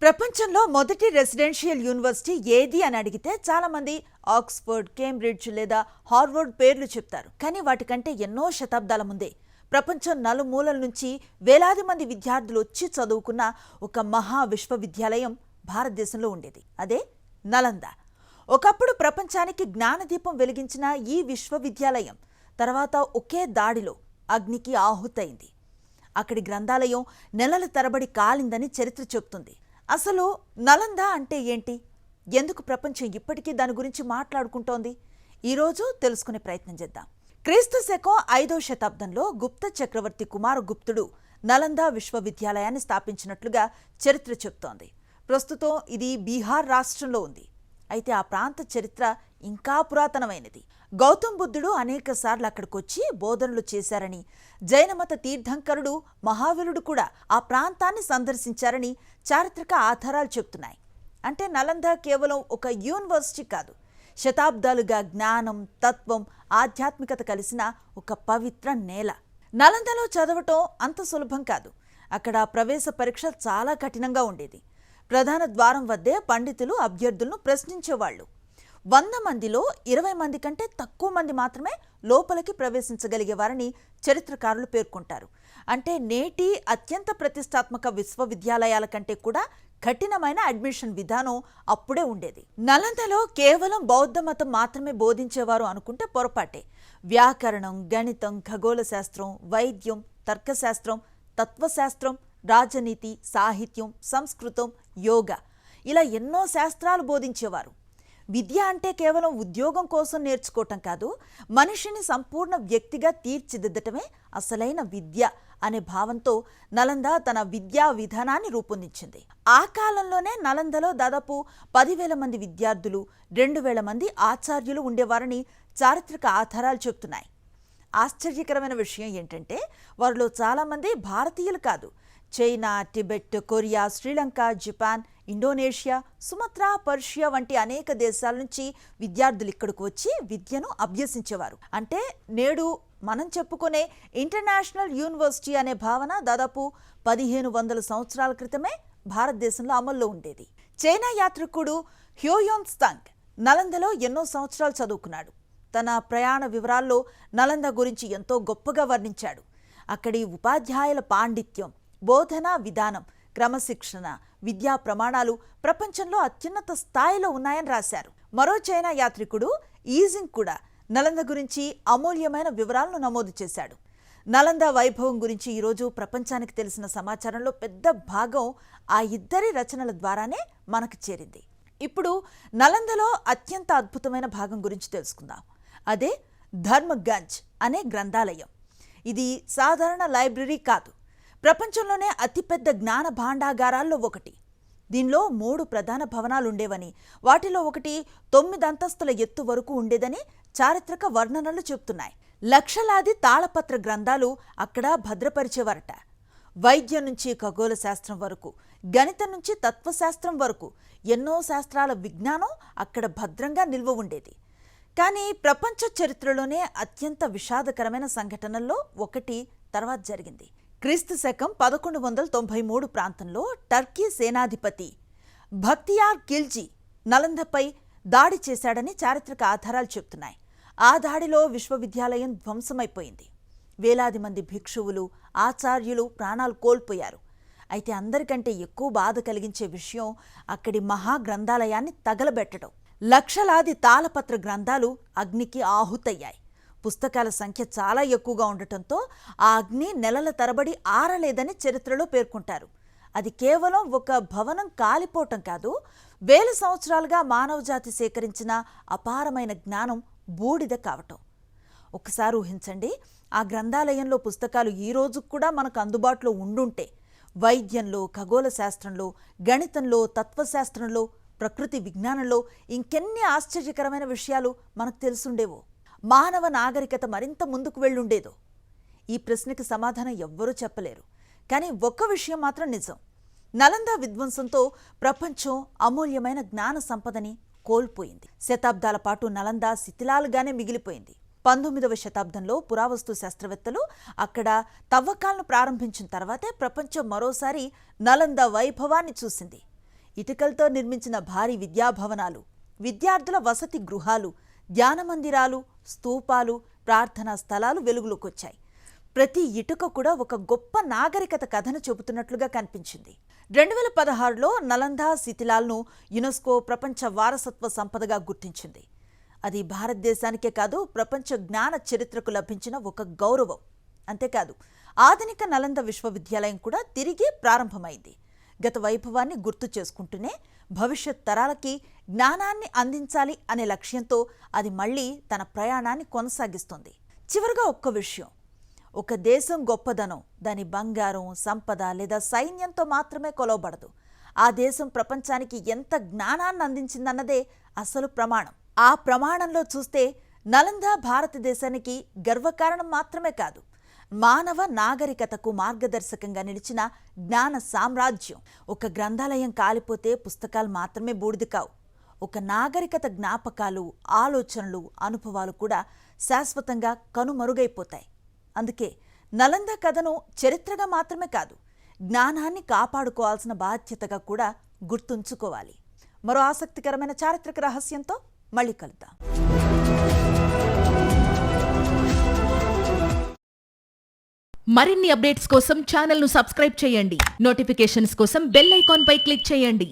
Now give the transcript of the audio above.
ప్రపంచంలో మొదటి residential university ఏది అని అడిగితే చాలా మంది ఆక్స్ఫర్డ్, కేంబ్రిడ్జ్ లేదా హార్వర్డ్ పేర్లు చెప్తారు. కానీ వాటికంటే ఎన్నో శతాబ్దాల ముందే ప్రపంచం నలుమూలల నుంచి వేలాది మంది విద్యార్థులు వచ్చి చదువుకున్న ఒక మహా విశ్వవిద్యాలయం భారతదేశంలో ఉండేది. అదే నలంద. ఒకప్పుడు ప్రపంచానికి జ్ఞానదీపం వెలిగించిన ఈ విశ్వవిద్యాలయం తర్వాత ఒకే దాడిలో అగ్నికి ఆహుతైంది. అక్కడి గ్రంథాలయం నెలల తరబడి కాలిందని చరిత్ర చెబుతుంది. అసలు నలంద అంటే ఏంటి? ఎందుకు ప్రపంచం ఇప్పటికీ దాని గురించి మాట్లాడుకుంటోంది? ఈరోజు తెలుసుకునే ప్రయత్నం చేద్దాం. క్రీస్తు శకం 5వ శతాబ్దంలో గుప్త చక్రవర్తి కుమారగుప్తుడు నలంద విశ్వవిద్యాలయాన్ని స్థాపించినట్లుగా చరిత్ర చెబుతోంది. ప్రస్తుతం ఇది బీహార్ రాష్ట్రంలో ఉంది. అయితే ఆ ప్రాంత చరిత్ర ఇంకా పురాతనమైనది. గౌతమ్ బుద్ధుడు అనేక సార్లు అక్కడికొచ్చి బోధనలు చేశారని, జైనమత తీర్థంకరుడు మహావీరుడు కూడా ఆ ప్రాంతాన్ని సందర్శించారని చారిత్రక ఆధారాలు చెబుతున్నాయి. అంటే నలంద కేవలం ఒక యూనివర్సిటీ కాదు, శతాబ్దాలుగా జ్ఞానం, తత్వం, ఆధ్యాత్మికత కలిసిన ఒక పవిత్ర నేల. నలందలో చదవటం అంత సులభం కాదు. అక్కడ ప్రవేశ పరీక్ష చాలా కఠినంగా ఉండేది. ప్రధాన ద్వారం వద్దే పండితులు అభ్యర్థులను ప్రశ్నించేవాళ్లు. 100 మందిలో 20 మంది కంటే తక్కువ మంది మాత్రమే లోపలికి ప్రవేశించగలిగేవారని చరిత్రకారులు పేర్కొంటారు. అంటే నేటి అత్యంత ప్రతిష్టాత్మక విశ్వవిద్యాలయాల కంటే కూడా కఠినమైన అడ్మిషన్ విధానం అప్పుడే ఉండేది. నలందలో కేవలం బౌద్ధ మతం మాత్రమే బోధించేవారు అనుకుంటే పొరపాటే. వ్యాకరణం, గణితం, ఖగోళ శాస్త్రం, వైద్యం, తర్కశాస్త్రం, తత్వశాస్త్రం, రాజనీతి, సాహిత్యం, సంస్కృతం, యోగా ఇలా ఎన్నో శాస్త్రాలు బోధించేవారు. విద్య అంటే కేవలం ఉద్యోగం కోసం నేర్చుకోవటం కాదు, మనిషిని సంపూర్ణ వ్యక్తిగా తీర్చిదిద్దటమే అసలైన విద్య అనే భావంతో నలంద తన విద్యా విధానాన్ని రూపొందించింది. ఆ కాలంలోనే నలందలో దాదాపు 10,000 మంది విద్యార్థులు, 2,000 మంది ఆచార్యులు ఉండేవారని చారిత్రక ఆధారాలు చెబుతున్నాయి. ఆశ్చర్యకరమైన విషయం ఏంటంటే వారిలో చాలామంది భారతీయులు కాదు. China, Tibet, Korea, Sri Lanka, Japan, Indonesia, Sumatra, Persia వంటి అనేక దేశాల నుంచి విద్యార్థులు ఇక్కడికి వచ్చి విద్యను అభ్యసించేవారు. అంటే నేడు మనం చెప్పుకునే ఇంటర్నేషనల్ యూనివర్సిటీ అనే భావన దాదాపు 1500 సంవత్సరాల క్రితమే భారతదేశంలో అమల్లో ఉండేది. చైనా యాత్రికుడు హ్యూయోన్త్సాంగ్ నలందలో ఎన్నో సంవత్సరాలు చదువుకున్నాడు. తన ప్రయాణ వివరాల్లో నలంద గురించి ఎంతో గొప్పగా వర్ణించాడు. అక్కడి ఉపాధ్యాయుల పాండిత్యం, బోధనా విధానం, క్రమశిక్షణ, విద్యా ప్రమాణాలు ప్రపంచంలో అత్యున్నత స్థాయిలో ఉన్నాయని రాశారు. మరో చైనా యాత్రికుడు ఈజింగ్ కూడా నలంద గురించి అమూల్యమైన వివరాలను నమోదు చేశాడు. నలంద వైభవం గురించి ఈరోజు ప్రపంచానికి తెలిసిన సమాచారంలో పెద్ద భాగం ఆ ఇద్దరి రచనల ద్వారానే మనకు చేరింది. ఇప్పుడు నలందలో అత్యంత అద్భుతమైన భాగం గురించి తెలుసుకుందాం. అదే ధర్మగంజ్ అనే గ్రంథాలయం. ఇది సాధారణ లైబ్రరీ కాదు, ప్రపంచంలోనే అతిపెద్ద జ్ఞాన భాండాగారాల్లో ఒకటి. దీనిలో 3 ప్రధాన భవనాలు ఉండేవని, వాటిలో ఒకటి 9 అంతస్తుల ఎత్తు వరకు ఉండేదని చారిత్రక వర్ణనలు చెబుతున్నాయి. లక్షలాది తాళపత్ర గ్రంథాలు అక్కడ భద్రపరిచేవారట. వైద్యం నుంచి ఖగోళ శాస్త్రం వరకు, గణితం నుంచి తత్వశాస్త్రం వరకు ఎన్నో శాస్త్రాల విజ్ఞానం అక్కడ భద్రంగా నిల్వ ఉండేది. కానీ ప్రపంచ చరిత్రలోనే అత్యంత విషాదకరమైన సంఘటనల్లో ఒకటి తర్వాత జరిగింది. క్రీస్తు శకం 1193 ప్రాంతంలో టర్కీ సేనాధిపతి బఖ్తియార్ ఖిల్జీ నలందపై దాడి చేశాడని చారిత్రక ఆధారాలు చెబుతున్నాయి. ఆ దాడిలో విశ్వవిద్యాలయం ధ్వంసమైపోయింది. వేలాది మంది భిక్షువులు, ఆచార్యులు ప్రాణాలు కోల్పోయారు. అయితే అందరికంటే ఎక్కువ బాధ కలిగించే విషయం అక్కడి మహాగ్రంథాలయాన్ని తగలబెట్టడం. లక్షలాది తాళపత్ర గ్రంథాలు అగ్నికి ఆహుతయ్యాయి. పుస్తకాల సంఖ్య చాలా ఎక్కువగా ఉండటంతో ఆ అగ్ని నెలల తరబడి ఆరలేదని చరిత్రలో పేర్కొంటారు. అది కేవలం ఒక భవనం కాలిపోవటం కాదు, వేల సంవత్సరాలుగా మానవజాతి సేకరించిన అపారమైన జ్ఞానం బూడిద కావటం. ఒకసారి ఊహించండి, ఆ గ్రంథాలయంలో పుస్తకాలు ఈ రోజు కూడా మనకు అందుబాటులో ఉండుంటే వైద్యంలో, ఖగోళ శాస్త్రంలో, గణితంలో, తత్వశాస్త్రంలో, ప్రకృతి విజ్ఞానంలో ఇంకెన్ని ఆశ్చర్యకరమైన విషయాలు మనకు తెలుసుండేవో. మానవ నాగరికత మరింత ముందుకు వెళ్ళుండేదో. ఈ ప్రశ్నకి సమాధానం ఎవ్వరూ చెప్పలేరు. కానీ ఒక్క విషయం మాత్రం నిజం, నలంద విధ్వంసంతో ప్రపంచం అమూల్యమైన జ్ఞాన సంపదని కోల్పోయింది. శతాబ్దాల పాటు నలంద శిథిలాలుగానే మిగిలిపోయింది. 19వ శతాబ్దంలో పురావస్తు శాస్త్రవేత్తలు అక్కడ తవ్వకాలను ప్రారంభించిన తర్వాతే ప్రపంచం మరోసారి నలంద వైభవాన్ని చూసింది. ఇటుకలతో నిర్మించిన భారీ విద్యాభవనాలు, విద్యార్థుల వసతి గృహాలు, ధ్యాన మందిరాలు, స్తూపాలు, ప్రార్థనా స్థలాలు వెలుగులోకొచ్చాయి. ప్రతి ఇటుక కూడా ఒక గొప్ప నాగరికత కథను చెబుతున్నట్లుగా కనిపించింది. 2016లో నలందా శిథిలాలను యునెస్కో ప్రపంచ వారసత్వ సంపదగా గుర్తించింది. అది భారతదేశానికే కాదు, ప్రపంచ జ్ఞాన చరిత్రకు లభించిన ఒక గౌరవం. అంతేకాదు, ఆధునిక నలంద విశ్వవిద్యాలయం కూడా తిరిగి ప్రారంభమైంది. గత వైభవాన్ని గుర్తు చేసుకుంటూనే భవిష్యత్ తరాలకి జ్ఞానాన్ని అందించాలి అనే లక్ష్యంతో అది మళ్లీ తన ప్రయాణాన్ని కొనసాగిస్తుంది. చివరిగా ఒక్క విషయం, ఒక దేశం గొప్పదనం దాని బంగారం, సంపద లేదా సైన్యంతో మాత్రమే కొలవబడదు. ఆ దేశం ప్రపంచానికి ఎంత జ్ఞానాన్ని అందించిందన్నదే అసలు ప్రమాణం. ఆ ప్రమాణంలో చూస్తే నలంద భారతదేశానికి గర్వకారణం మాత్రమే కాదు, మానవ నాగరికతకు మార్గదర్శకంగా నిలిచిన జ్ఞాన సామ్రాజ్యం. ఒక గ్రంథాలయం కాలిపోతే పుస్తకాలు మాత్రమే బూడిద కావు. ఒక నాగరికత జ్ఞాపకాలు, ఆలోచనలు, అనుభవాలు కూడా శాశ్వతంగా కనుమరుగైపోతాయి. అందుకే నలంద కథను చరిత్రగా మాత్రమే కాదు, జ్ఞానాన్ని కాపాడుకోవాల్సిన బాధ్యతగా కూడా గుర్తుంచుకోవాలి. మరో ఆసక్తికరమైన చారిత్రక రహస్యంతో మళ్ళీ కలుద్దాం. మరిన్ని అప్డేట్స్ కోసం ఛానల్ను సబ్స్క్రైబ్ చేయండి. నోటిఫికేషన్స్ కోసం బెల్ ఐకాన్ పై క్లిక్ చేయండి.